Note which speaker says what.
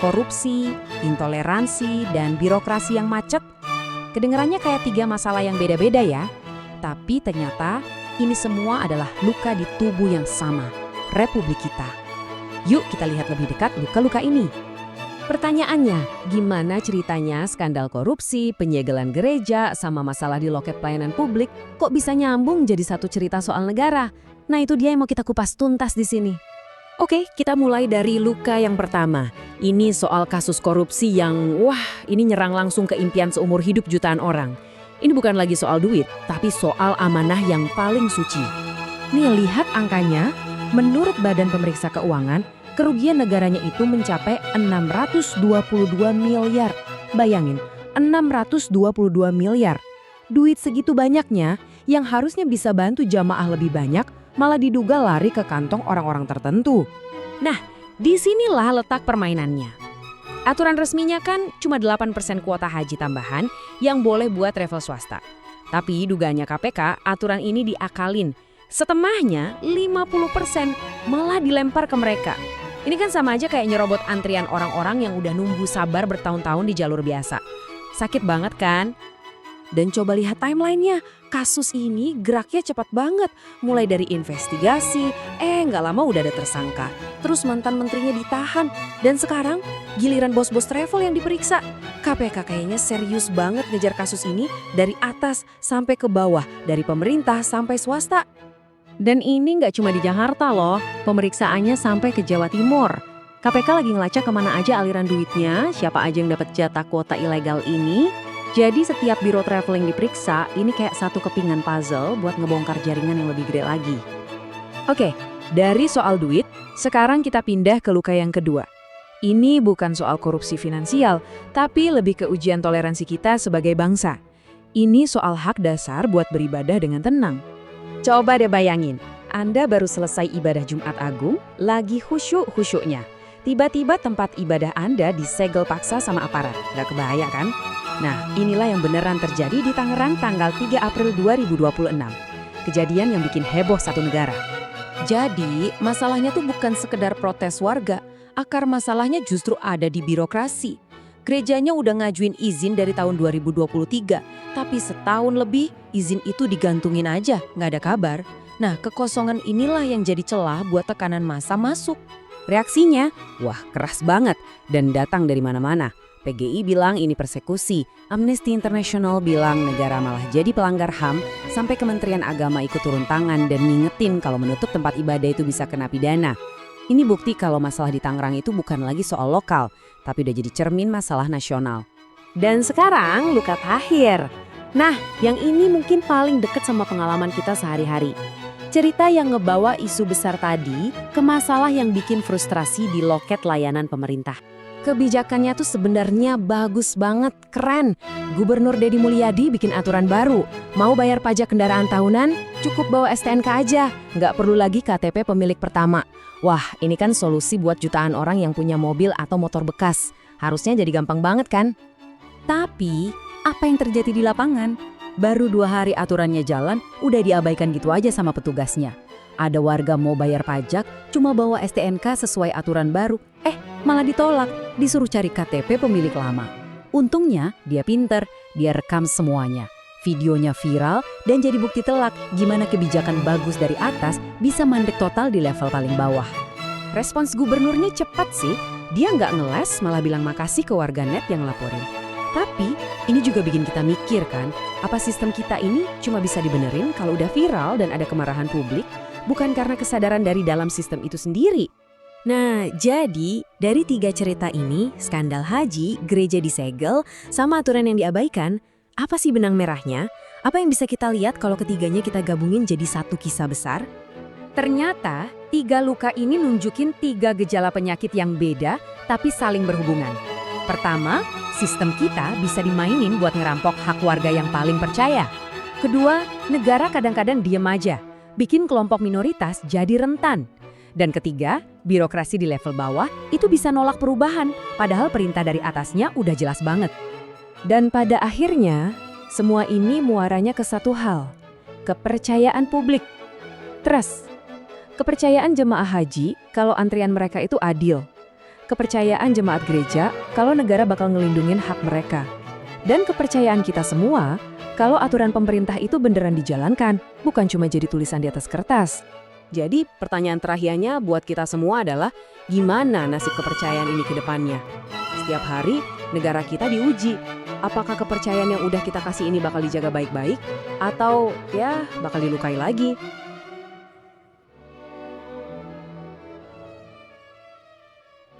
Speaker 1: korupsi, intoleransi, dan birokrasi yang macet. Kedengarannya kayak 3 masalah yang beda-beda ya. Tapi ternyata ini semua adalah luka di tubuh yang sama, Republik kita. Yuk kita lihat lebih dekat luka-luka ini. Pertanyaannya, gimana ceritanya skandal korupsi, penyegelan gereja, sama masalah di loket pelayanan publik kok bisa nyambung jadi satu cerita soal negara? Nah itu dia yang mau kita kupas tuntas di sini. Oke, kita mulai dari luka yang pertama. Ini soal kasus korupsi yang, ini nyerang langsung ke impian seumur hidup jutaan orang. Ini bukan lagi soal duit, tapi soal amanah yang paling suci. Nih lihat angkanya, menurut Badan Pemeriksa Keuangan, kerugian negaranya itu mencapai 622 miliar. Bayangin, 622 miliar. Duit segitu banyaknya yang harusnya bisa bantu jamaah lebih banyak, malah diduga lari ke kantong orang-orang tertentu. Nah, disinilah letak permainannya. Aturan resminya kan cuma 8% kuota haji tambahan yang boleh buat travel swasta. Tapi dugaannya KPK, aturan ini diakalin. Setengahnya 50% malah dilempar ke mereka. Ini kan sama aja kayak nyerobot antrian orang-orang yang udah nunggu sabar bertahun-tahun di jalur biasa. Sakit banget kan? Dan coba lihat timelinenya, kasus ini geraknya cepat banget. Mulai dari investigasi, nggak lama udah ada tersangka. Terus mantan menterinya ditahan. Dan sekarang giliran bos-bos travel yang diperiksa. KPK kayaknya serius banget ngejar kasus ini dari atas sampai ke bawah, dari pemerintah sampai swasta. Dan ini nggak cuma di Jakarta loh, pemeriksaannya sampai ke Jawa Timur. KPK lagi ngelacak kemana aja aliran duitnya, siapa aja yang dapat jatah kuota ilegal ini. Jadi setiap biro traveling diperiksa, ini kayak satu kepingan puzzle buat ngebongkar jaringan yang lebih gede lagi. Oke, dari soal duit, sekarang kita pindah ke luka yang kedua. Ini bukan soal korupsi finansial, tapi lebih ke ujian toleransi kita sebagai bangsa. Ini soal hak dasar buat beribadah dengan tenang. Coba deh bayangin, Anda baru selesai ibadah Jumat Agung, lagi khusyuk-khusyuknya. Tiba-tiba tempat ibadah Anda disegel paksa sama aparat, nggak kebayang kan? Nah, inilah yang beneran terjadi di Tangerang tanggal 3 April 2026. Kejadian yang bikin heboh satu negara. Jadi, masalahnya tuh bukan sekedar protes warga, akar masalahnya justru ada di birokrasi. Gerejanya udah ngajuin izin dari tahun 2023, tapi setahun lebih izin itu digantungin aja, nggak ada kabar. Nah, kekosongan inilah yang jadi celah buat tekanan massa masuk. Reaksinya, keras banget dan datang dari mana-mana. PGI bilang ini persekusi, Amnesty International bilang negara malah jadi pelanggar HAM, sampai Kementerian Agama ikut turun tangan dan ngingetin kalau menutup tempat ibadah itu bisa kena pidana. Ini bukti kalau masalah di Tangerang itu bukan lagi soal lokal, tapi udah jadi cermin masalah nasional. Dan sekarang luka terakhir. Nah, yang ini mungkin paling deket sama pengalaman kita sehari-hari. Cerita yang ngebawa isu besar tadi ke masalah yang bikin frustrasi di loket layanan pemerintah. Kebijakannya tuh sebenarnya bagus banget, keren. Gubernur Deddy Mulyadi bikin aturan baru. Mau bayar pajak kendaraan tahunan, cukup bawa STNK aja. Nggak perlu lagi KTP pemilik pertama. Wah, ini kan solusi buat jutaan orang yang punya mobil atau motor bekas. Harusnya jadi gampang banget kan? Tapi, apa yang terjadi di lapangan? Baru 2 hari aturannya jalan, udah diabaikan gitu aja sama petugasnya. Ada warga mau bayar pajak, cuma bawa STNK sesuai aturan baru. Malah ditolak, disuruh cari KTP pemilik lama. Untungnya dia pinter, dia rekam semuanya. Videonya viral dan jadi bukti telak gimana kebijakan bagus dari atas bisa mandek total di level paling bawah. Respons gubernurnya cepat sih, dia nggak ngeles malah bilang makasih ke warganet yang laporin. Tapi ini juga bikin kita mikir kan, apa sistem kita ini cuma bisa dibenerin kalau udah viral dan ada kemarahan publik, bukan karena kesadaran dari dalam sistem itu sendiri. Nah, jadi dari 3 cerita ini, skandal haji, gereja disegel, sama aturan yang diabaikan, apa sih benang merahnya? Apa yang bisa kita lihat kalau ketiganya kita gabungin jadi satu kisah besar? Ternyata, 3 luka ini nunjukin 3 gejala penyakit yang beda tapi saling berhubungan. Pertama, sistem kita bisa dimainin buat ngerampok hak warga yang paling percaya. Kedua, negara kadang-kadang diem aja, bikin kelompok minoritas jadi rentan. Dan ketiga, birokrasi di level bawah itu bisa nolak perubahan, padahal perintah dari atasnya udah jelas banget. Dan pada akhirnya, semua ini muaranya ke satu hal, kepercayaan publik. Trust. Kepercayaan jemaah haji kalau antrian mereka itu adil.
Speaker 2: kepercayaan jemaat gereja kalau negara bakal ngelindungin hak mereka. Dan kepercayaan kita semua kalau aturan pemerintah itu beneran dijalankan, bukan cuma jadi tulisan di atas kertas.
Speaker 1: Jadi pertanyaan terakhirnya buat kita semua adalah gimana nasib kepercayaan ini ke depannya? Setiap hari negara kita diuji. Apakah kepercayaan yang udah kita kasih ini bakal dijaga baik-baik? Atau ya bakal dilukai lagi?